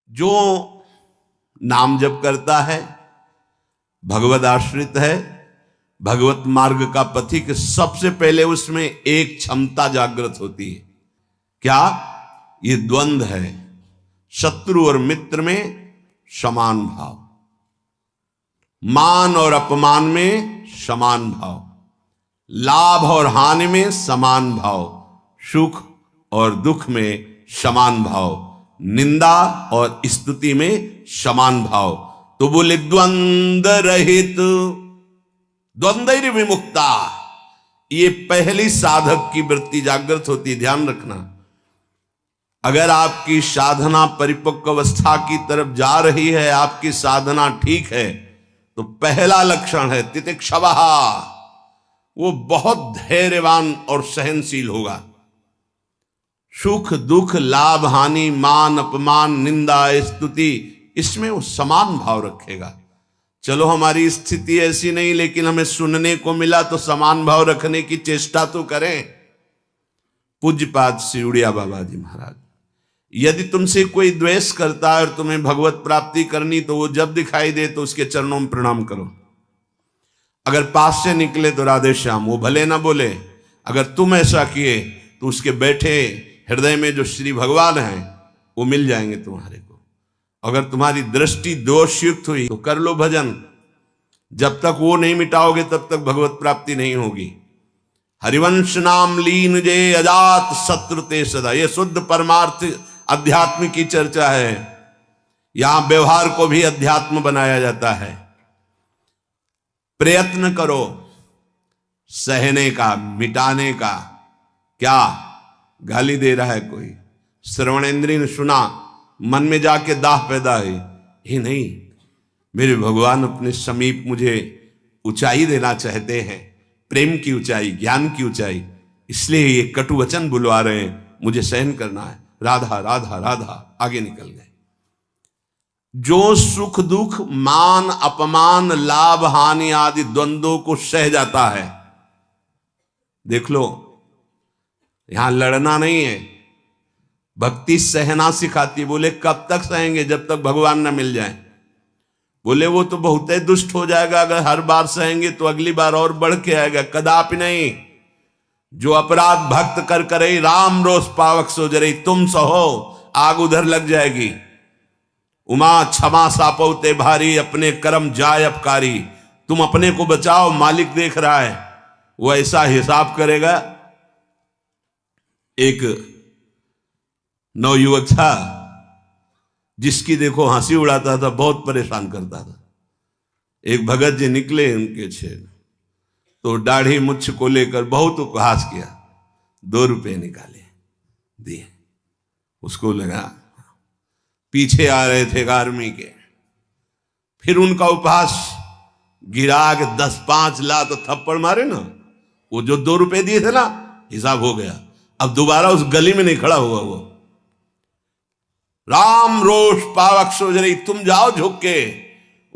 जो नाम जप करता है, भगवद आश्रित है, भगवत मार्ग का पथिक, सबसे पहले उसमें एक क्षमता जागृत होती है। क्या? ये द्वंद्व है, शत्रु और मित्र में समान भाव, मान और अपमान में समान भाव, लाभ और हानि में समान भाव, सुख और दुख में समान भाव, निंदा और स्तुति में समान भाव। तो बोले द्वंद्व रहित, द्वंद्व विमुक्ता, ये पहली साधक की वृत्ति जागृत होती। ध्यान रखना, अगर आपकी साधना परिपक्व अवस्था की तरफ जा रही है, आपकी साधना ठीक है, तो पहला लक्षण है तितिक्षवः, वो बहुत धैर्यवान और सहनशील होगा। सुख दुख, लाभ हानि, मान अपमान, निंदा स्तुति, इसमें वो समान भाव रखेगा। चलो हमारी स्थिति ऐसी नहीं, लेकिन हमें सुनने को मिला तो समान भाव रखने की चेष्टा तो करें। पूज्यपाद श्री उड़िया बाबा जी महाराज, यदि तुमसे कोई द्वेष करता है और तुम्हें भगवत प्राप्ति करनी, तो वो जब दिखाई दे तो उसके चरणों में प्रणाम करो। अगर पास से निकले तो राधे श्याम, वो भले ना बोले, अगर तुम ऐसा किए तो उसके बैठे हृदय में जो श्री भगवान हैं वो मिल जाएंगे तुम्हारे को। अगर तुम्हारी दृष्टि दोषयुक्त हुई तो कर लो भजन, जब तक वो नहीं मिटाओगे तब तक भगवत प्राप्ति नहीं होगी। हरिवंश नाम लीन जे अजात शत्रु ते सदा, ये शुद्ध परमार्थ अध्यात्म की चर्चा है। यहां व्यवहार को भी अध्यात्म बनाया जाता है। प्रयत्न करो सहने का, मिटाने का। क्या गाली दे रहा है कोई, श्रवणेंद्रिय ने सुना, मन में जाके दाह पैदा है, ये नहीं, मेरे भगवान अपने समीप मुझे ऊंचाई देना चाहते हैं, प्रेम की ऊंचाई, ज्ञान की ऊंचाई, इसलिए ये कटु वचन बुलवा रहे हैं, मुझे सहन करना है। राधा राधा राधा, आगे निकल गए। जो सुख दुख, मान अपमान, लाभ हानि आदि द्वंद्वों को सह जाता है, देख लो, यहां लड़ना नहीं है, भक्ति सहना सिखाती। बोले कब तक सहेंगे? जब तक भगवान न मिल जाए। बोले वो तो बहुत ही दुष्ट हो जाएगा, अगर हर बार सहेंगे तो अगली बार और बढ़ के आएगा। कदापि नहीं। जो अपराध भक्त कर करे, राम रोष पावक सो जरे, तुम सहो आग उधर लग जाएगी। उमा क्षमा सापौते भारी, अपने कर्म जाय अपकारी। तुम अपने को बचाओ, मालिक देख रहा है, वो ऐसा हिसाब करेगा। एक नवयुवक था जिसकी देखो हंसी उड़ाता था, बहुत परेशान करता था। एक भगत जी निकले उनके छेद, तो दाढ़ी मुछ को लेकर बहुत उपहास किया। 2 रुपए निकाले, दिए। उसको लगा पीछे आ रहे थे आर्मी के, फिर उनका उपहास गिरा के 10-5 ला तो थप्पड़ मारे ना, वो जो 2 रुपए दिए थे ना, हिसाब हो गया। अब दोबारा उस गली में नहीं खड़ा हुआ वो। राम रोष पावक सोजरी, तुम जाओ झुक के।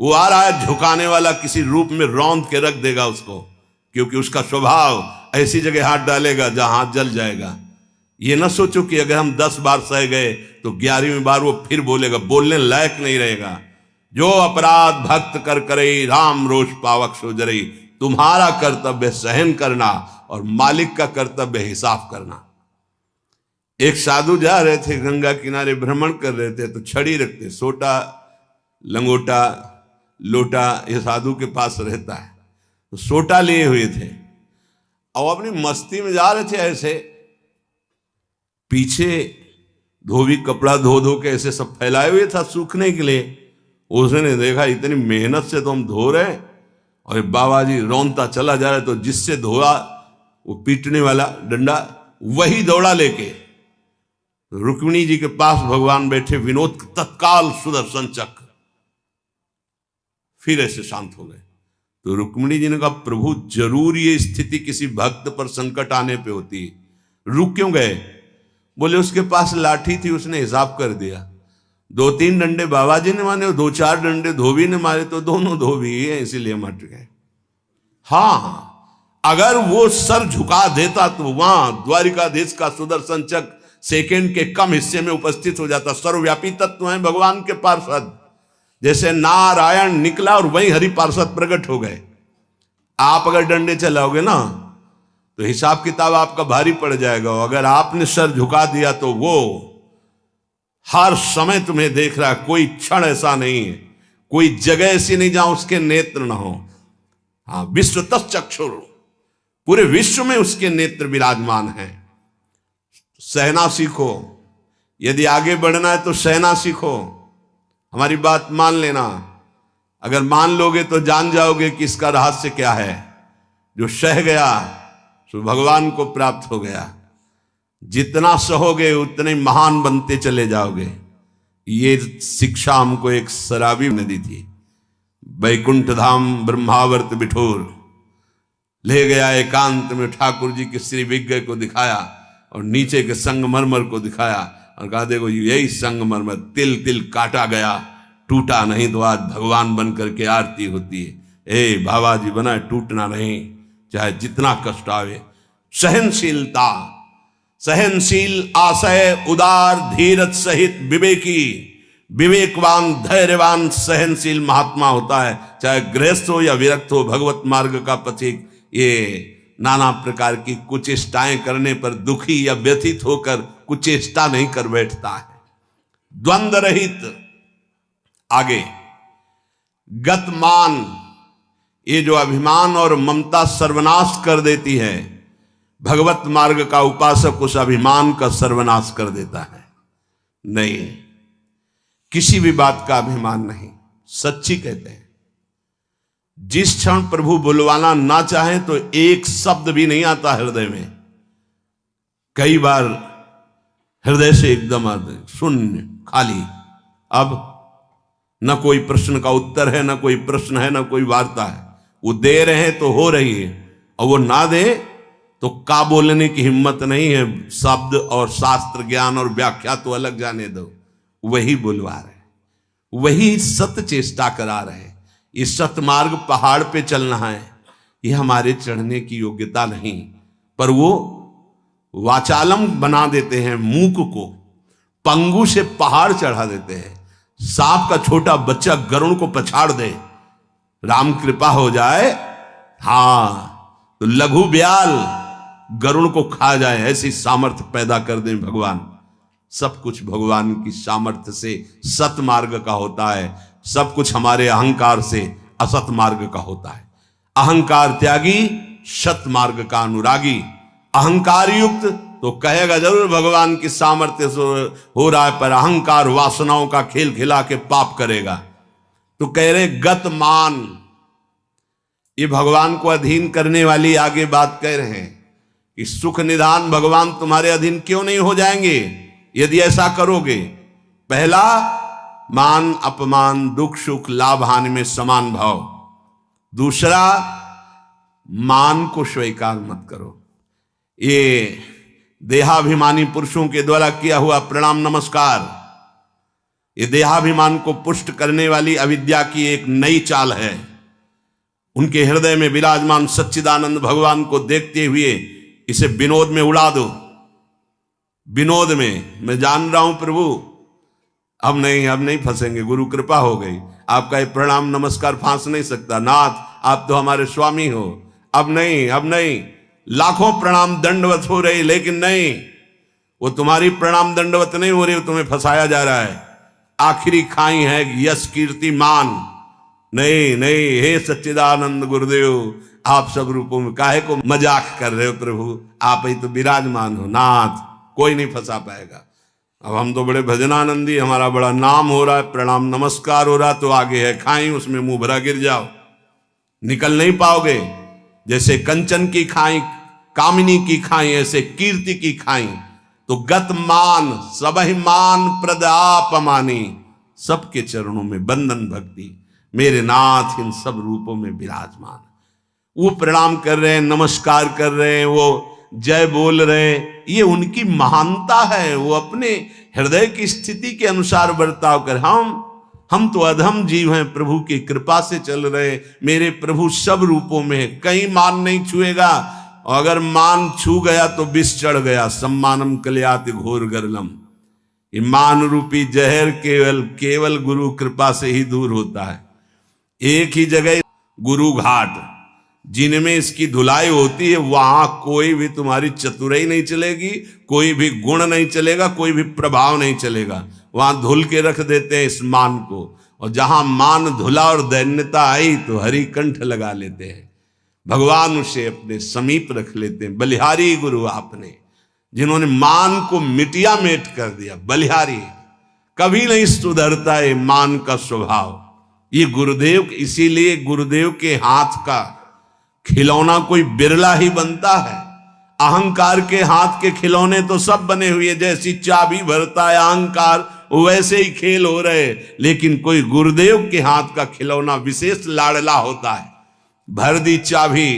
वो आ रहा है झुकाने वाला, किसी रूप में रौंद के रख देगा उसको, क्योंकि उसका स्वभाव ऐसी जगह हाथ डालेगा जहां हाथ जल जाएगा। ये ना सोचो कि अगर हम 10 बार सह गए तो 11वीं बार वो फिर बोलेगा, बोलने लायक नहीं रहेगा। जो अपराध भक्त कर करे, राम रोष पावक सोजरी, तुम्हारा कर्तव्य सहन करना और मालिक का कर्तव्य हिसाब करना। एक साधु जा रहे थे, गंगा किनारे भ्रमण कर रहे थे, तो छड़ी रखते, सोटा लंगोटा लोटा ये साधु के पास रहता है, तो सोटा लिए हुए थे और अपनी मस्ती में जा रहे थे। ऐसे पीछे धोबी कपड़ा धो धो के ऐसे सब फैलाए हुए था सूखने के लिए। उसने देखा इतनी मेहनत से तो हम धो रहे, और बाबा जी रौंदता चला जा रहा है। तो जिससे धोआ वो पीटने वाला डंडा, वही दौड़ा लेके रुक्मिणी जी के पास भगवान बैठे, विनोद तत्काल सुदर्शन चक्र, फिर ऐसे शांत हो गए। तो रुक्मिणी जी ने कहा, प्रभु जरूर ये स्थिति किसी भक्त पर संकट आने पे होती है, रुक क्यों गए? बोले उसके पास लाठी थी, उसने हिसाब कर दिया। 2-3 डंडे बाबा जी ने मारे और 2-4 डंडे धोबी ने मारे, तो दोनों धोबी ही है, इसीलिए मट गए। हाँ, अगर वो सर झुका देता तो वहां द्वारिकाधीश का सुदर्शन चक्र सेकंड के कम हिस्से में उपस्थित हो जाता। सर्वव्यापी तत्व है भगवान के पार्षद। जैसे नारायण निकला और वहीं हरि पार्षद प्रकट हो गए। आप अगर डंडे चलाओगे ना तो हिसाब किताब आपका भारी पड़ जाएगा। अगर आपने सर झुका दिया तो वो हर समय तुम्हें देख रहा है। कोई क्षण ऐसा नहीं है, कोई जगह ऐसी नहीं जहां उसके नेत्र ना हो। हाँ, विश्व तच्चक्षुर, पूरे विश्व में उसके नेत्र विराजमान हैं। सहना सीखो। यदि आगे बढ़ना है तो सहना सीखो। हमारी बात मान लेना। अगर मान लोगे तो जान जाओगे कि इसका रहस्य क्या है। जो सह गया तो भगवान को प्राप्त हो गया। जितना सहोगे उतने महान बनते चले जाओगे। ये शिक्षा हमको एक शराबी ने दी थी। वैकुंठ धाम ब्रह्मावर्त बिठोर ले गया। एकांत में ठाकुर जी के श्री विग्रह को दिखाया और नीचे के संगमरमर को दिखाया और कहा देखो यही संगमरमर तिल तिल काटा गया, टूटा नहीं तो आज भगवान बन करके आरती होती है। ए बाबा जी बना टूटना नहीं, चाहे जितना कष्ट आवे। सहनशीलता, सहनशील, आशय, उदार, धीरज सहित विवेकी, विवेकवान, धैर्यवान, सहनशील महात्मा होता है। चाहे गृहस्थ हो या विरक्त हो, भगवत मार्ग का पथिक ये नाना प्रकार की कुचेष्टाएं करने पर दुखी या व्यथित होकर कुचेष्टा नहीं कर बैठता है। द्वंद्व रहित। आगे गतमान, ये जो अभिमान और ममता सर्वनाश कर देती है। भगवत मार्ग का उपासक उस अभिमान का सर्वनाश कर देता है। नहीं, किसी भी बात का अभिमान नहीं। सच्ची कहते हैं जिस क्षण प्रभु बुलवाना ना चाहे तो एक शब्द भी नहीं आता हृदय में। कई बार हृदय से एकदम शून्य, खाली। अब न कोई प्रश्न का उत्तर है, न कोई प्रश्न है, न कोई वार्ता है। वो दे रहे हैं तो हो रही है, और वो ना दे तो का बोलने की हिम्मत नहीं है। शब्द और शास्त्र ज्ञान और व्याख्या तो अलग जाने दो, वही बुलवा रहे, वही सत्य चेष्टा करा रहे। इस सतमार्ग पहाड़ पे चलना है, ये हमारे चढ़ने की योग्यता नहीं, पर वो वाचालम बना देते हैं। मूक को पंगु से पहाड़ चढ़ा देते हैं। सांप का छोटा बच्चा गरुड़ को पछाड़ दे, राम कृपा हो जाए, हाँ, तो लघु ब्याल गरुड़ को खा जाए, ऐसी सामर्थ्य पैदा कर दे भगवान। सब कुछ भगवान की सामर्थ्य से सत मार्ग का होता है। सब कुछ हमारे अहंकार से असत मार्ग का होता है। अहंकार त्यागी, सत मार्ग का अनुरागी। अहंकार युक्त तो कहेगा जरूर भगवान की सामर्थ्य से हो रहा है, पर अहंकार वासनाओं का खेल खिला के पाप करेगा। तो कह रहे गतमान, ये भगवान को अधीन करने वाली आगे बात कह रहे हैं कि सुख निधान भगवान तुम्हारे अधीन क्यों नहीं हो जाएंगे यदि ऐसा करोगे। पहला, मान अपमान, दुख सुख, लाभ हानि में समान भाव। दूसरा, मान को स्वीकार मत करो। ये देहाभिमानी पुरुषों के द्वारा किया हुआ प्रणाम नमस्कार, ये देहाभिमान को पुष्ट करने वाली अविद्या की एक नई चाल है। उनके हृदय में विराजमान सच्चिदानंद भगवान को देखते हुए इसे विनोद में उड़ा दो। विनोद में, मैं जान रहा हूं प्रभु अब नहीं फंसेंगे, गुरु कृपा हो गई। आपका ये प्रणाम नमस्कार फांस नहीं सकता, नाथ आप तो हमारे स्वामी हो। अब नहीं, लाखों प्रणाम दंडवत हो रही, लेकिन नहीं, वो तुम्हारी प्रणाम दंडवत नहीं हो रही, वो तुम्हें फंसाया जा रहा है। आखिरी खाई है यश कीर्ति मान। नहीं, हे सच्चिदानंद गुरुदेव, आप सब रूपों में काहे को मजाक कर रहे हो प्रभु, आप ही तो विराजमान हो नाथ, कोई नहीं फंसा पाएगा। अब हम तो बड़े भजनानंदी, हमारा बड़ा नाम हो रहा है, प्रणाम नमस्कार हो रहा, तो आगे है खाई, उसमें मुंह भरा गिर जाओ, निकल नहीं पाओगे। जैसे कंचन की खाई, कामिनी की खाई, ऐसे कीर्ति की खाई। तो गत मान, सबहि मान प्रद आप मानी, सबके चरणों में बंधन भक्ति, मेरे नाथ इन सब रूपों में विराजमान। वो प्रणाम कर रहे हैं, नमस्कार कर रहे हैं, वो जय बोल रहे हैं, ये उनकी महानता है। वो अपने हृदय की स्थिति के अनुसार बर्ताव कर। हम तो अधम जीव हैं, प्रभु की कृपा से चल रहे। मेरे प्रभु सब रूपों में, कहीं मान नहीं छुएगा, और अगर मान छू गया तो विष चढ़ गया। सम्मानम कल्याति घोर गरलम। ये मान रूपी जहर केवल गुरु कृपा से ही दूर होता है। एक ही जगह गुरु घाट जिनमें इसकी धुलाई होती है, वहां कोई भी तुम्हारी चतुराई नहीं चलेगी, कोई भी गुण नहीं चलेगा, कोई भी प्रभाव नहीं चलेगा। वहां धुल के रख देते हैं इस मान को, और जहां मान धुला और दैन्यता आई तो हरि कंठ लगा लेते हैं, भगवान उसे अपने समीप रख लेते हैं। बलिहारी गुरु आपने, जिन्होंने मान को मिटिया मेट कर दिया। बलिहारी कभी नहीं सुधरता है मान का स्वभाव। ये गुरुदेव, इसीलिए गुरुदेव के हाथ का खिलौना कोई बिरला ही बनता है। अहंकार के हाथ के खिलौने तो सब बने हुए, जैसी चाबी भरता है अहंकार वैसे ही खेल हो रहे, लेकिन कोई गुरुदेव के हाथ का खिलौना विशेष लाडला होता है। भर दी चाबी,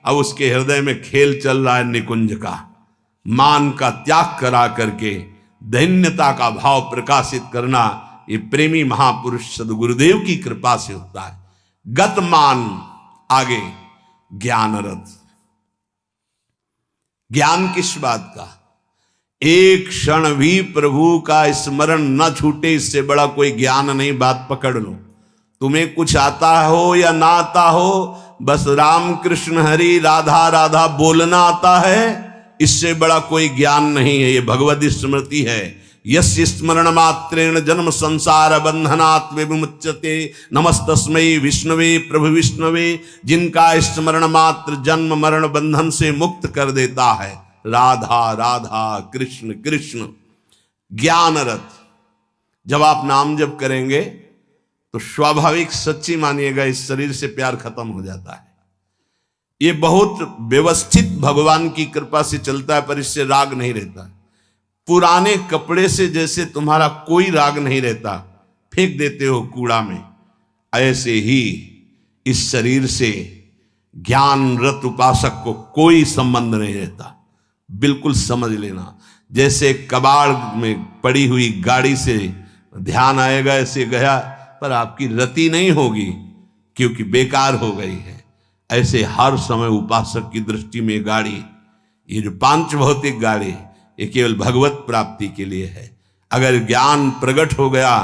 अब उसके हृदय में खेल चल रहा है निकुंज का। मान का त्याग करा करके दैन्यता का भाव प्रकाशित करना, ये प्रेमी महापुरुष सदगुरुदेव की कृपा से होता है। गत मान, आगे ज्ञान रथ। ज्ञान किस बात का? एक क्षण भी प्रभु का स्मरण न छूटे, इससे बड़ा कोई ज्ञान नहीं। बात पकड़ लो। तुम्हें कुछ आता हो या ना आता हो, बस राम कृष्ण हरि राधा राधा बोलना आता है, इससे बड़ा कोई ज्ञान नहीं है। ये भगवद स्मृति है। यस्य स्मरण मात्रेण जन्म संसार बंधनात् विमुच्यते, नमस्तस्मै विष्णवे प्रभु विष्णवे। जिनका स्मरण मात्र जन्म मरण बंधन से मुक्त कर देता है। राधा राधा कृष्ण कृष्ण। ज्ञान रथ। जब आप नाम जप करेंगे तो स्वाभाविक, सच्ची मानिएगा, इस शरीर से प्यार खत्म हो जाता है। ये बहुत व्यवस्थित भगवान की कृपा से चलता है, पर इससे राग नहीं रहता। पुराने कपड़े से जैसे तुम्हारा कोई राग नहीं रहता, फेंक देते हो कूड़ा में, ऐसे ही इस शरीर से ज्ञान रत उपासक को कोई संबंध नहीं रहता। बिल्कुल समझ लेना। जैसे कबाड़ में पड़ी हुई गाड़ी से ध्यान आएगा, ऐसे गया, पर आपकी रति नहीं होगी क्योंकि बेकार हो गई है। ऐसे हर समय उपासक की दृष्टि में गाड़ी, ये जो पांच भौतिक गाड़ी, ये केवल भगवत प्राप्ति के लिए है। अगर ज्ञान प्रकट हो गया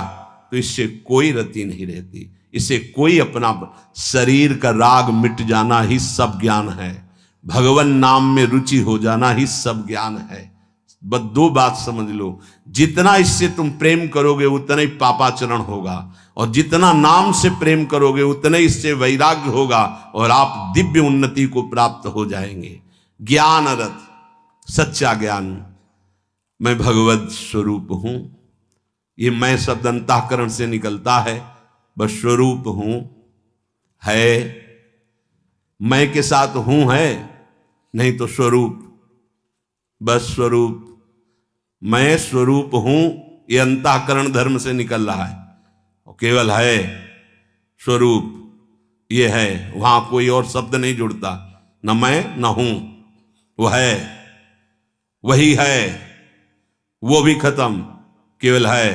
तो इससे कोई रति नहीं रहती, इससे कोई अपना शरीर का राग मिट जाना ही सब ज्ञान है। भगवान नाम में रुचि हो जाना ही सब ज्ञान है। बस दो बात समझ लो, जितना इससे तुम प्रेम करोगे उतना ही पापाचरण होगा, और जितना नाम से प्रेम करोगे उतना ही इससे वैराग्य होगा, और आप दिव्य उन्नति को प्राप्त हो जाएंगे। ज्ञान रथ, सच्चा ज्ञान। मैं भगवत स्वरूप हूं, ये मैं शब्द अंतःकरण से निकलता है। बस स्वरूप हूं है, मैं के साथ हूं है, नहीं तो स्वरूप। बस स्वरूप, मैं स्वरूप हूं, ये अंतःकरण धर्म से निकल रहा है। और केवल है स्वरूप, ये है, वहां कोई और शब्द नहीं जुड़ता। न मैं न हूं, वो है, वही है, वो भी खत्म, केवल है।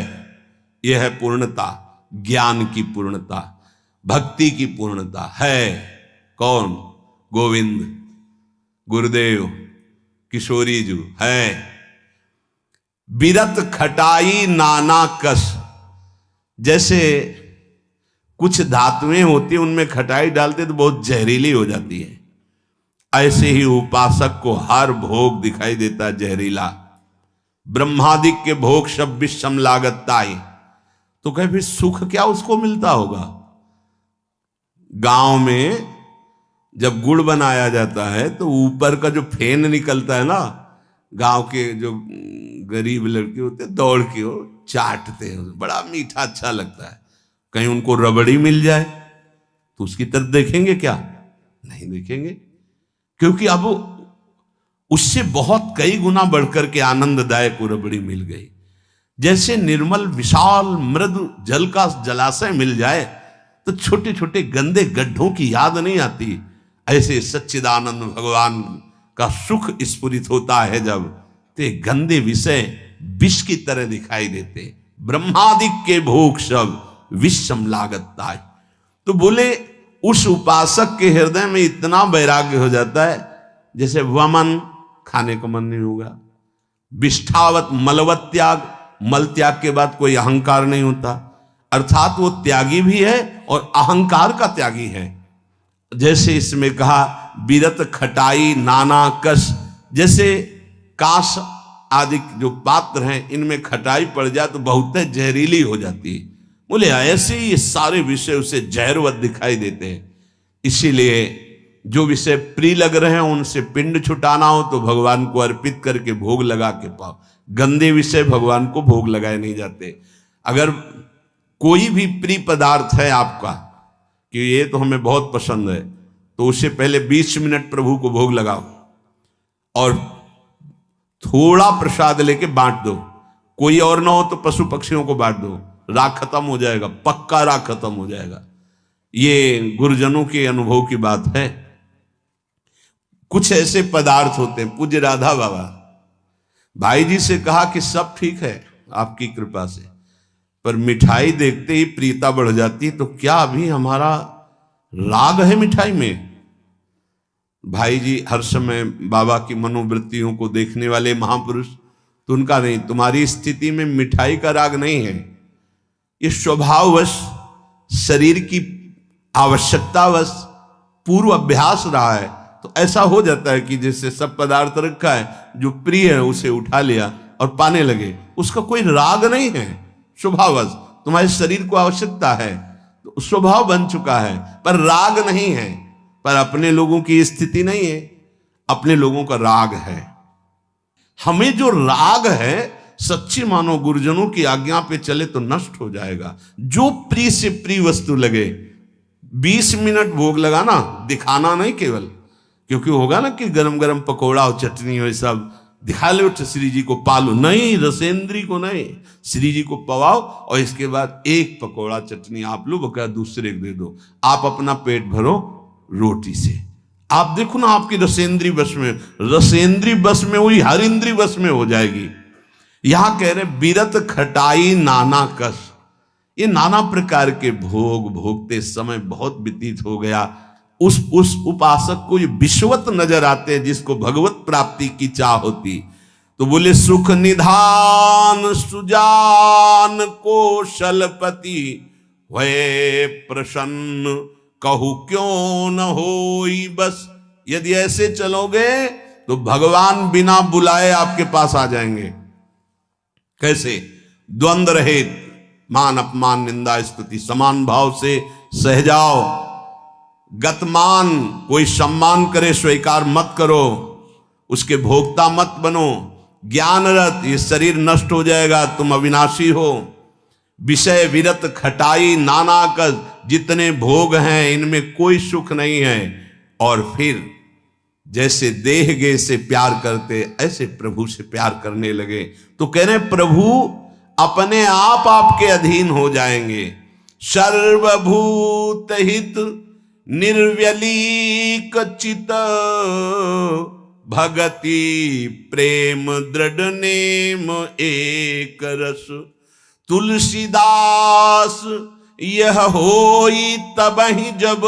यह है पूर्णता, ज्ञान की पूर्णता, भक्ति की पूर्णता है। कौन? गोविंद, गुरुदेव, किशोरी जी है। बिरत खटाई नाना कस। जैसे कुछ धातुएं होती हैं, उनमें खटाई डालते तो बहुत जहरीली हो जाती है, ऐसे ही उपासक को हर भोग दिखाई देता है जहरीला। ब्रह्मादिक के भोग सब विषम लागताई। तो कहे फिर सुख क्या उसको मिलता होगा? गांव में जब गुड़ बनाया जाता है तो ऊपर का जो फेन निकलता है ना, गांव के जो गरीब लड़के होते हैं दौड़ के वो चाटते हैं, बड़ा मीठा अच्छा लगता है। कहीं उनको रबड़ी मिल जाए तो उसकी तरफ देखेंगे क्या? नहीं देखेंगे, क्योंकि अब उससे बहुत कई गुना बढ़कर के आनंददायक रबड़ी मिल गई। जैसे निर्मल विशाल मृदु जल का जलाशय मिल जाए तो छोटे छोटे गंदे गड्ढों की याद नहीं आती, ऐसे सच्चिदानंद भगवान का सुख स्फुरित होता है जब, ते गंदे विषय विष की तरह दिखाई देते। ब्रह्मादिक के भोग सब विषम लागता है। तो बोले उस उपासक के हृदय में इतना वैराग्य हो जाता है, जैसे वमन, खाने का मन नहीं होगा। विष्ठावत, मलवत त्याग, मल त्याग के बाद कोई अहंकार नहीं होता, अर्थात वो त्यागी भी है और अहंकार का त्यागी है। जैसे इसमें कहा बीरत खटाई नाना कस, जैसे काश आदि जो पात्र हैं इनमें खटाई पड़ जाए तो बहुत जहरीली हो जाती है। बोले ऐसे ही ये सारे विषय उसे जहरवत दिखाई देते हैं। इसीलिए जो विषय प्रिय लग रहे हैं उनसे पिंड छुटाना हो तो भगवान को अर्पित करके भोग लगा के पाओ। गंदे विषय भगवान को भोग लगाए नहीं जाते। अगर कोई भी प्रिय पदार्थ है आपका कि ये तो हमें बहुत पसंद है, तो उससे पहले 20 मिनट प्रभु को भोग लगाओ और थोड़ा प्रसाद लेके बांट दो। कोई और ना हो तो पशु पक्षियों को बांट दो, राग खत्म हो जाएगा, पक्का राग खत्म हो जाएगा। ये गुरुजनों के अनुभव की बात है। कुछ ऐसे पदार्थ होते हैं, पूज्य राधा बाबा भाई जी से कहा कि सब ठीक है आपकी कृपा से, पर मिठाई देखते ही प्रीता बढ़ जाती, तो क्या अभी हमारा राग है मिठाई में? भाई जी हर समय बाबा की मनोवृत्तियों को देखने वाले महापुरुष, तो उनका नहीं, तुम्हारी स्थिति में मिठाई का राग नहीं है, ये स्वभाववश शरीर की आवश्यकतावश पूर्व अभ्यास रहा है। तो ऐसा हो जाता है कि जैसे सब पदार्थ रखा है, जो प्रिय है उसे उठा लिया और पाने लगे, उसका कोई राग नहीं है, स्वभाववश तुम्हारे शरीर को आवश्यकता है तो स्वभाव बन चुका है, पर राग नहीं है। पर अपने लोगों की स्थिति नहीं है, अपने लोगों का राग है। हमें जो राग है सच्ची मानो गुरुजनों की आज्ञा पे चले तो नष्ट हो जाएगा। जो प्रिय से प्रिय वस्तु लगे, 20 मिनट भोग लगाना, दिखाना नहीं केवल, क्योंकि होगा ना कि गरम गरम पकौड़ा और चटनी और सब दिखा लो तो श्री जी को पालो, नहीं, रसेंद्री को नहीं, श्री जी को पवाओ और इसके बाद एक पकौड़ा चटनी आप लो, बकाया दूसरे को दे दो, आप अपना पेट भरो रोटी से। आप देखो ना आपकी रसेंद्री बस में, रसेंद्री बस में हुई हर इंद्री बस में हो जाएगी। यहां कह रहे बीरत खटाई नाना कस, ये नाना प्रकार के भोग भोगते समय बहुत व्यतीत हो गया। उस उपासक को ये विश्वत नजर आते हैं जिसको भगवत प्राप्ति की चाह होती। तो बोले सुख निधान सुजान कौशलपति हुए प्रसन्न, कहू क्यों न होई बस। यदि ऐसे चलोगे तो भगवान बिना बुलाए आपके पास आ जाएंगे। कैसे? द्वंद्व रहित, मान अपमान निंदा स्तुति समान भाव से सह जाओ। गतमान, कोई सम्मान करे स्वीकार मत करो, उसके भोक्ता मत बनो। ज्ञानरत, ये शरीर नष्ट हो जाएगा, तुम अविनाशी हो। विषय विरत खटाई नाना कस, जितने भोग हैं इनमें कोई सुख नहीं है। और फिर जैसे देह गे से प्यार करते ऐसे प्रभु से प्यार करने लगे। तो कह रहे प्रभु अपने आप आपके अधीन हो जाएंगे। सर्वभूत हित निर्व्यलीक चित, भगति प्रेम दृढ़ नेम एक रस। तुलसीदास यह होई तबहि जब,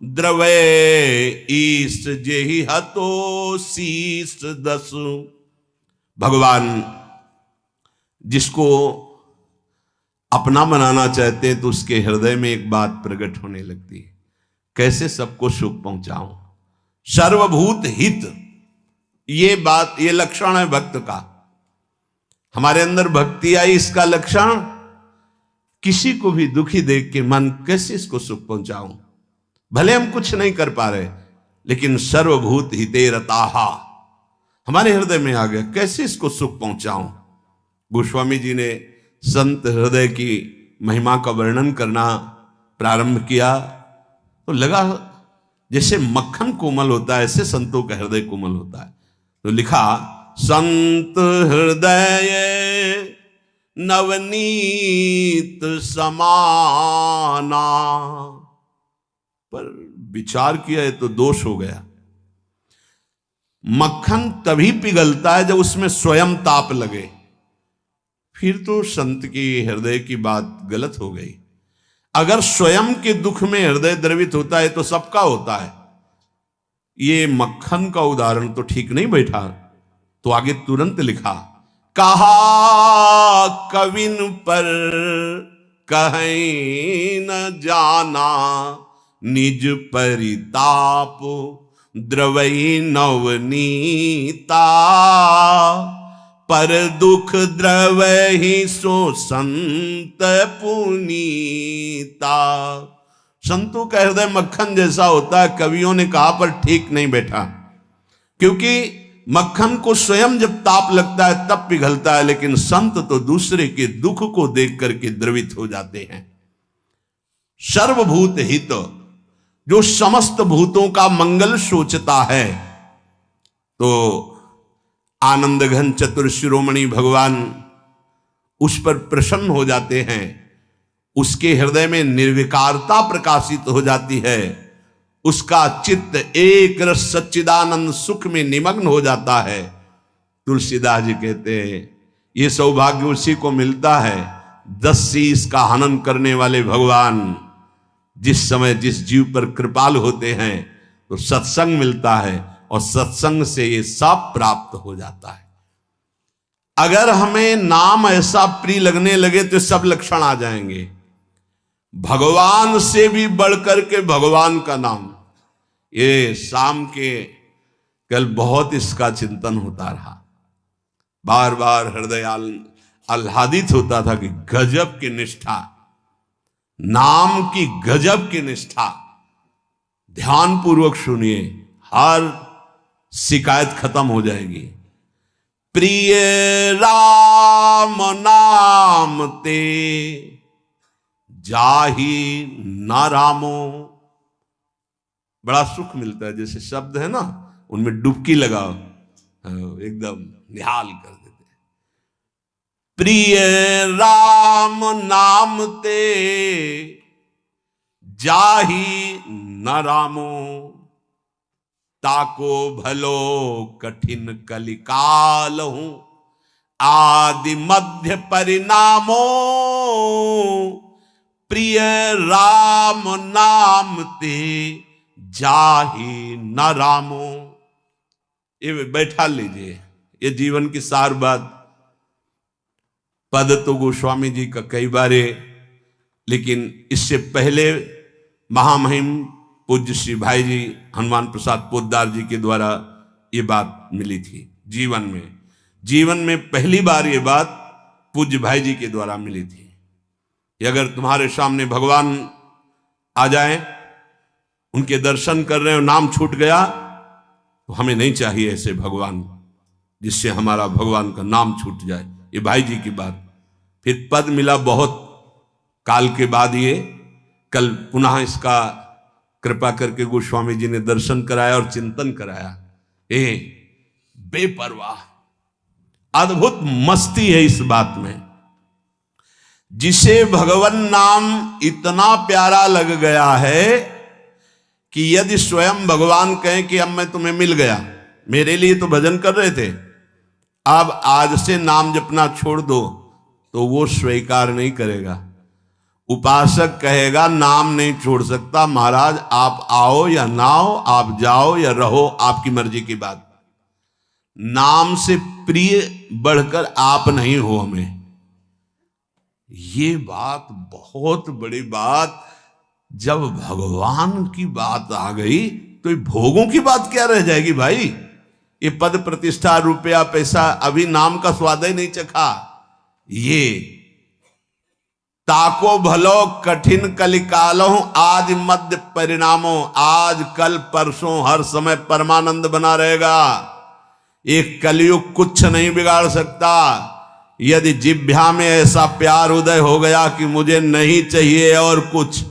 द्रवै ईश जेहि हतो शीस दस। भगवान जिसको अपना बनाना चाहते हैं तो उसके हृदय में एक बात प्रकट होने लगती है, कैसे सबको सुख पहुंचाऊं। सर्वभूत हित, ये बात, ये लक्षण है भक्त का। हमारे अंदर भक्ति आई, इसका लक्षण किसी को भी दुखी देख के मन कैसे इसको सुख पहुंचाऊं। भले हम कुछ नहीं कर पा रहे, लेकिन सर्वभूत हिते रताहा हमारे हृदय में आ गया, कैसे इसको सुख पहुंचाऊं। गोस्वामी जी ने संत हृदय की महिमा का वर्णन करना प्रारंभ किया तो लगा जैसे मक्खन कोमल होता है ऐसे संतों का हृदय कोमल होता है। तो लिखा संत हृदय नवनीत समाना, पर विचार किया तो दोष हो गया। मक्खन तभी पिघलता है जब उसमें स्वयं ताप लगे, फिर तो संत की हृदय की बात गलत हो गई। अगर स्वयं के दुख में हृदय द्रवित होता है तो सबका होता है। ये मक्खन का उदाहरण तो ठीक नहीं बैठा, तो आगे तुरंत लिखा, कहा कविन पर कहीं न जाना, निज परिताप द्रवई नवनीता, पर दुख द्रवहि सो संत पुनीता। संतों का हृदय मक्खन जैसा होता है, कवियों ने कहा, पर ठीक नहीं बैठा, क्योंकि मक्खन को स्वयं जब ताप लगता है तब पिघलता है, लेकिन संत तो दूसरे के दुख को देख करके द्रवित हो जाते हैं। सर्वभूत हित, जो समस्त भूतों का मंगल सोचता है, तो आनंद घन चतुर शिरोमणि भगवान उस पर प्रसन्न हो जाते हैं, उसके हृदय में निर्विकारता प्रकाशित हो जाती है, उसका चित्त एक रस सच्चिदानंद सुख में निमग्न हो जाता है। तुलसीदास जी कहते हैं, ये सौभाग्य उसी को मिलता है 10 शीश का हनन करने वाले भगवान जिस समय जिस जीव पर कृपाल होते हैं तो सत्संग मिलता है, और सत्संग से ये सब प्राप्त हो जाता है। अगर हमें नाम ऐसा प्रिय लगने लगे तो सब लक्षण आ जाएंगे। भगवान से भी बढ़कर के भगवान का नाम, ये शाम के कल बहुत इसका चिंतन होता रहा, बार बार हृदय आह्लादित होता था कि गजब की निष्ठा, नाम की गजब की निष्ठा। ध्यान पूर्वक सुनिए, हर शिकायत खत्म हो जाएगी। प्रिय राम नाम ते जाहि न रामो, बड़ा सुख मिलता है। जैसे शब्द है ना, उनमें डुबकी लगाओ, एकदम निहाल कर देते। प्रिय राम नाम ते जाहि न रामो, ताको भलो कठिन कलिकाल हूं, आदि मध्य परिणामो, प्रिय राम नाम ते जाहि न रामो। ये बैठा लीजिए, ये जीवन की सार बात। पद तो गोस्वामी जी का कई बारे, लेकिन इससे पहले महामहिम पूज्य श्री भाई जी हनुमान प्रसाद पोद्दार जी के द्वारा ये बात मिली थी। जीवन में पहली बार ये बात पूज्य भाई जी के द्वारा मिली थी कि अगर तुम्हारे सामने भगवान आ जाए, उनके दर्शन कर रहे हो, नाम छूट गया, तो हमें नहीं चाहिए ऐसे भगवान जिससे हमारा भगवान का नाम छूट जाए। ये भाई जी की बात। फिर पद मिला बहुत काल के बाद, ये कल पुनः इसका कृपा करके गोस्वामी जी ने दर्शन कराया और चिंतन कराया। बेपरवाह, अद्भुत मस्ती है इस बात में। जिसे भगवान नाम इतना प्यारा लग गया है कि यदि स्वयं भगवान कहें कि अब मैं तुम्हें मिल गया, मेरे लिए तो भजन कर रहे थे, अब आज से नाम जपना छोड़ दो, तो वो स्वीकार नहीं करेगा। उपासक कहेगा नाम नहीं छोड़ सकता, महाराज आप आओ या ना आओ, आप जाओ या रहो, आपकी मर्जी की बात। नाम से प्रिय बढ़कर आप नहीं हो हमें। ये बात बहुत बड़ी बात। जब भगवान की बात आ गई तो ये भोगों की बात क्या रह जाएगी भाई। ये पद प्रतिष्ठा रुपया पैसा, अभी नाम का स्वाद ही नहीं चखा। ये ताको भलो कठिन कलिकालो आदि मध्य परिणामों, आज कल परसों हर समय परमानंद बना रहेगा। एक कलयुग कुछ नहीं बिगाड़ सकता। यदि जिह्वा में ऐसा प्यार उदय हो गया कि मुझे नहीं चाहिए और कुछ,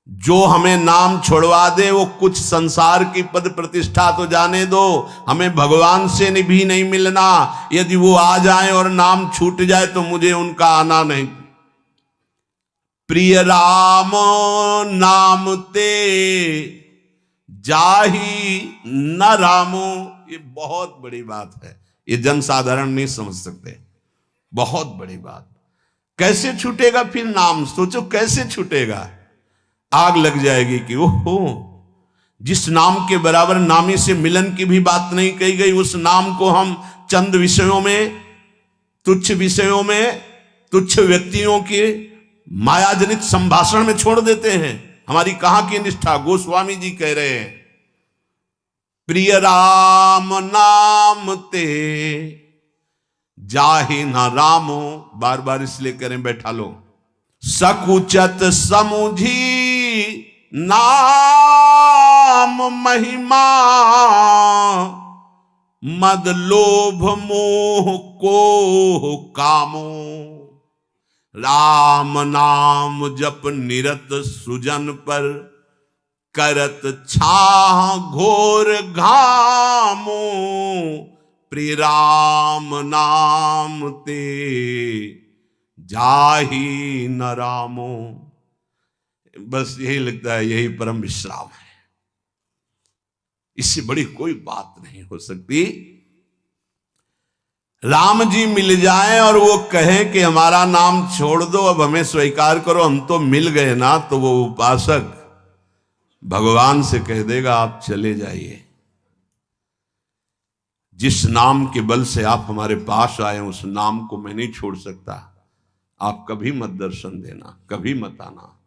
जो हमें नाम छोड़वा दे वो कुछ संसार की पद प्रतिष्ठा तो जाने दो, हमें भगवान से भी नहीं मिलना। यदि वो आ जाए और नाम छूट जाए तो मुझे उनका आना नहीं। प्रिय राम नाम ते जाहि न रामो, ये बहुत बड़ी बात है। ये जनसाधारण नहीं समझ सकते, बहुत बड़ी बात। कैसे छूटेगा फिर नाम, सोचो कैसे छूटेगा। आग लग जाएगी कि ओहो, जिस नाम के बराबर नामी से मिलन की भी बात नहीं कही गई, उस नाम को हम चंद विषयों में, तुच्छ विषयों में, तुच्छ व्यक्तियों के मायाजनित संभाषण में छोड़ देते हैं। हमारी कहां की निष्ठा। गोस्वामी जी कह रहे हैं, प्रिय राम नाम ते जाहि न रामो, बार बार इसलिए करें, बैठा लो। सकुचत समुझी नाम महिमा, मद लोभ मोह को कामो। राम नाम जप निरत सुजन पर, करत छाह घोर घामो। प्रिय राम नाम ते जाहि न रामो। बस यही लगता है, यही परम विश्राम है। इससे बड़ी कोई बात नहीं हो सकती। राम जी मिल जाएं और वो कहें कि हमारा नाम छोड़ दो, अब हमें स्वीकार करो, हम तो मिल गए ना, तो वो उपासक भगवान से कह देगा आप चले जाइए। जिस नाम के बल से आप हमारे पास आए, उस नाम को मैं नहीं छोड़ सकता। आप कभी मत दर्शन देना, कभी मत आना,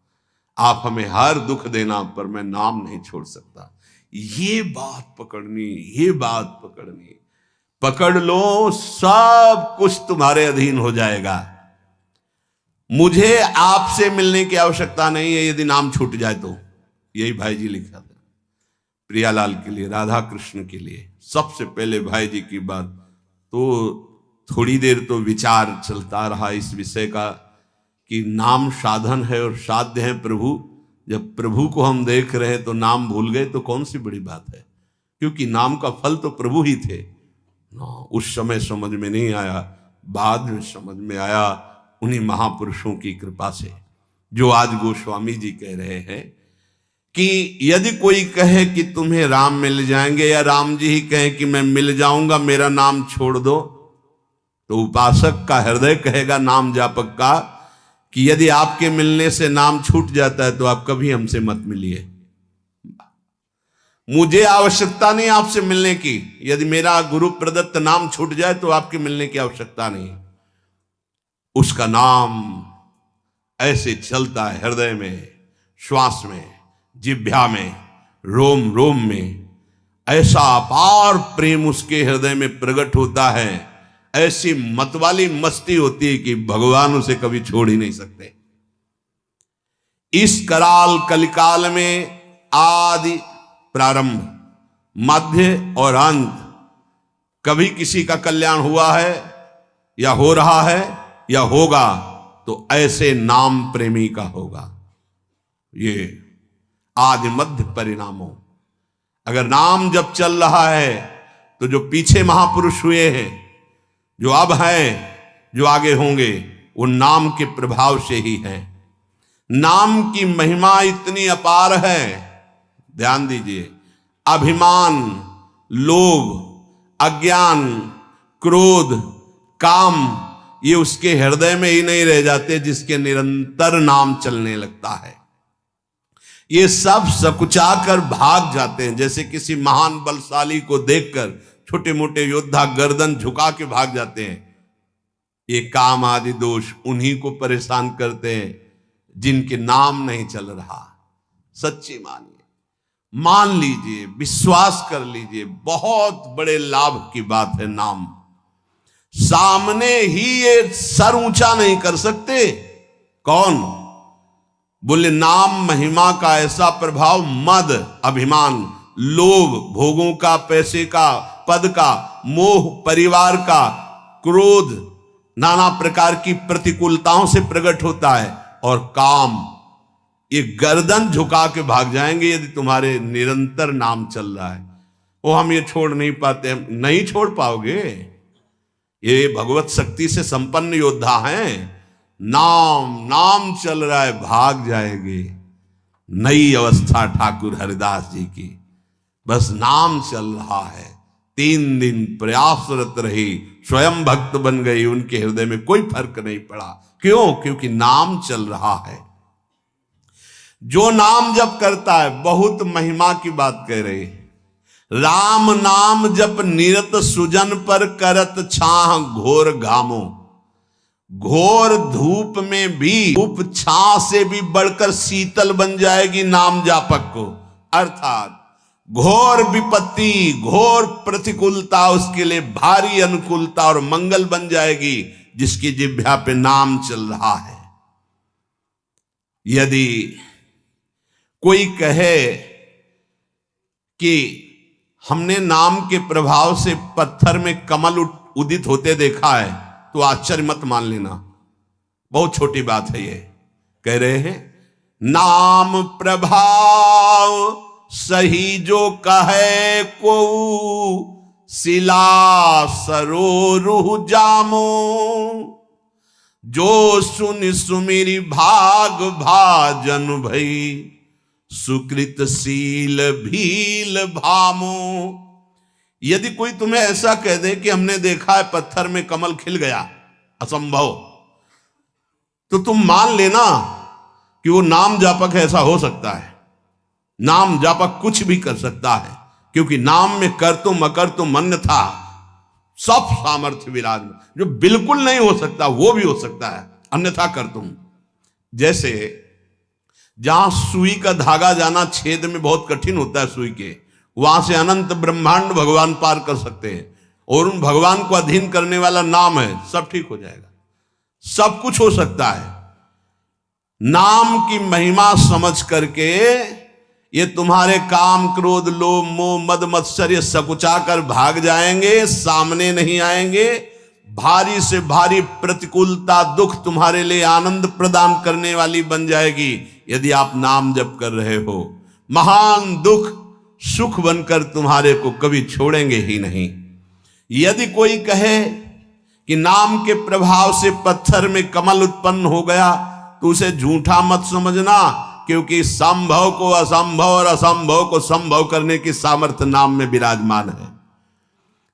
आप हमें हर दुख देना, पर मैं नाम नहीं छोड़ सकता। ये बात पकड़नी, ये बात पकड़नी। पकड़ लो, सब कुछ तुम्हारे अधीन हो जाएगा। मुझे आपसे मिलने की आवश्यकता नहीं है यदि नाम छूट जाए तो। यही भाई जी लिखा था प्रियालाल के लिए, राधा कृष्ण के लिए। सबसे पहले भाई जी की बात तो थोड़ी देर तो विचार चलता रहा इस विषय का कि नाम साधन है और साध्य है प्रभु। जब प्रभु को हम देख रहे हैं तो नाम भूल गए तो कौन सी बड़ी बात है, क्योंकि नाम का फल तो प्रभु ही थे। उस समय समझ में नहीं आया, बाद में समझ में आया उन्हीं महापुरुषों की कृपा से, जो आज गोस्वामी जी कह रहे हैं कि यदि कोई कहे कि तुम्हें राम मिल जाएंगे, या राम जी ही कहें कि मैं मिल जाऊंगा, मेरा नाम छोड़ दो, तो उपासक का हृदय कहेगा नाम जापक का कि यदि आपके मिलने से नाम छूट जाता है तो आप कभी हमसे मत मिलिए। मुझे आवश्यकता नहीं आपसे मिलने की। यदि मेरा गुरु प्रदत्त नाम छूट जाए तो आपके मिलने की आवश्यकता नहीं। उसका नाम ऐसे चलता है हृदय में, श्वास में, जिह्वा में, रोम रोम में। ऐसा अपार प्रेम उसके हृदय में प्रकट होता है, ऐसी मतवाली मस्ती होती है कि भगवान उसे कभी छोड़ ही नहीं सकते। इस कराल कलिकाल में आदि, प्रारंभ, मध्य और अंत, कभी किसी का कल्याण हुआ है या हो रहा है या होगा तो ऐसे नाम प्रेमी का होगा। ये आदि मध्य परिणामों। अगर नाम जब चल रहा है तो जो पीछे महापुरुष हुए हैं, जो अब हैं, जो आगे होंगे, वो नाम के प्रभाव से ही है। नाम की महिमा इतनी अपार है, ध्यान दीजिए। अभिमान, लोभ, अज्ञान, क्रोध, काम, ये उसके हृदय में ही नहीं रह जाते जिसके निरंतर नाम चलने लगता है। ये सब सकुचा कर भाग जाते हैं। जैसे किसी महान बलशाली को देखकर छोटे मोटे योद्धा गर्दन झुका के भाग जाते हैं। ये काम आदि दोष उन्हीं को परेशान करते हैं जिनके नाम नहीं चल रहा। सच्ची मानिए, मान लीजिए, विश्वास कर लीजिए, बहुत बड़े लाभ की बात है नाम। सामने ही ये सर ऊंचा नहीं कर सकते। कौन? बोले नाम महिमा का ऐसा प्रभाव, मद, अभिमान, लोभ, भोगों का, पैसे का, पद का, मोह, परिवार का, क्रोध, नाना प्रकार की प्रतिकूलताओं से प्रकट होता है, और काम, ये गर्दन झुका के भाग जाएंगे यदि तुम्हारे निरंतर नाम चल रहा है। वो हम ये छोड़ नहीं पाते, नहीं छोड़ पाओगे। ये भगवत शक्ति से संपन्न योद्धा हैं। नाम नाम चल रहा है, भाग जाएंगे। नई अवस्था ठाकुर हरिदास जी की, बस नाम चल रहा है। 3 दिन प्रयासरत रही, स्वयं भक्त बन गई, उनके हृदय में कोई फर्क नहीं पड़ा। क्यों? क्योंकि नाम चल रहा है। जो नाम जप करता है, बहुत महिमा की बात कह रहे हैं। राम नाम जप निरत सुजन पर करत छाह घोर घामो। घोर धूप में भी धूप छाह से भी बढ़कर शीतल बन जाएगी नाम जापक को। अर्थात घोर विपत्ति, घोर प्रतिकूलता उसके लिए भारी अनुकूलता और मंगल बन जाएगी जिसकी जिह्वा पे नाम चल रहा है। यदि कोई कहे कि हमने नाम के प्रभाव से पत्थर में कमल उदित होते देखा है, तो आश्चर्य मत मान लेना, बहुत छोटी बात है ये। कह रहे हैं नाम प्रभाव सही जो कहे को शिला सरो रूह जामो। जो सुन सुमिरी भाग भाजन भई सुकृत शील भील भामो। यदि कोई तुम्हें ऐसा कह दे कि हमने देखा है पत्थर में कमल खिल गया, असंभव, तो तुम मान लेना कि वो नाम जापक ऐसा हो सकता है। नाम जापक कुछ भी कर सकता है, क्योंकि नाम में कर तुम अकर तुम अन्यथा सब सामर्थ्य विराजमान। जो बिल्कुल नहीं हो सकता वो भी हो सकता है, अन्यथा कर तुम। जैसे जहां सुई का धागा जाना छेद में बहुत कठिन होता है सुई के, वहां से अनंत ब्रह्मांड भगवान पार कर सकते हैं, और उन भगवान को अधीन करने वाला नाम है, सब ठीक हो जाएगा। सब कुछ हो सकता है। नाम की महिमा समझ करके ये तुम्हारे काम क्रोध लोभ मोह मद मत्सर्य सकुचा कर भाग जाएंगे, सामने नहीं आएंगे। भारी से भारी प्रतिकूलता दुख तुम्हारे लिए आनंद प्रदान करने वाली बन जाएगी यदि आप नाम जप कर रहे हो। महान दुख सुख बनकर तुम्हारे को कभी छोड़ेंगे ही नहीं। यदि कोई कहे कि नाम के प्रभाव से पत्थर में कमल उत्पन्न हो गया, तो उसे झूठा मत समझना, क्योंकि संभव को असंभव और असंभव को संभव करने की सामर्थ्य नाम में विराजमान है।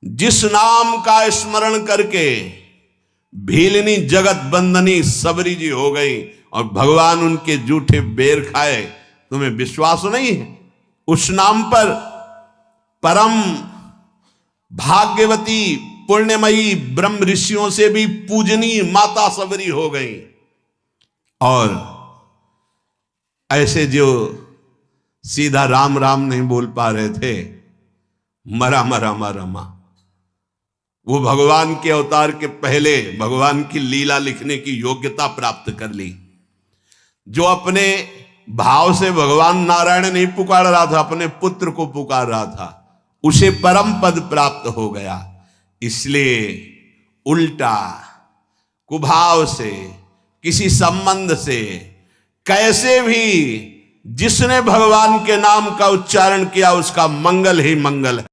जिस नाम का स्मरण करके भीलनी जगत बंदनी सबरी जी हो गई और भगवान उनके जूठे बेर खाए, तुम्हें विश्वास नहीं है? उस नाम पर परम भाग्यवती पुण्यमयी ब्रह्म ऋषियों से भी पूजनीय माता सबरी हो गई। और ऐसे जो सीधा राम राम नहीं बोल पा रहे थे, मरा मरा मरमा, वो भगवान के अवतार के पहले भगवान की लीला लिखने की योग्यता प्राप्त कर ली। जो अपने भाव से भगवान नारायण नहीं पुकार रहा था, अपने पुत्र को पुकार रहा था, उसे परम पद प्राप्त हो गया। इसलिए उल्टा कुभाव से, किसी संबंध से, कैसे भी जिसने भगवान के नाम का उच्चारण किया उसका मंगल ही मंगल है।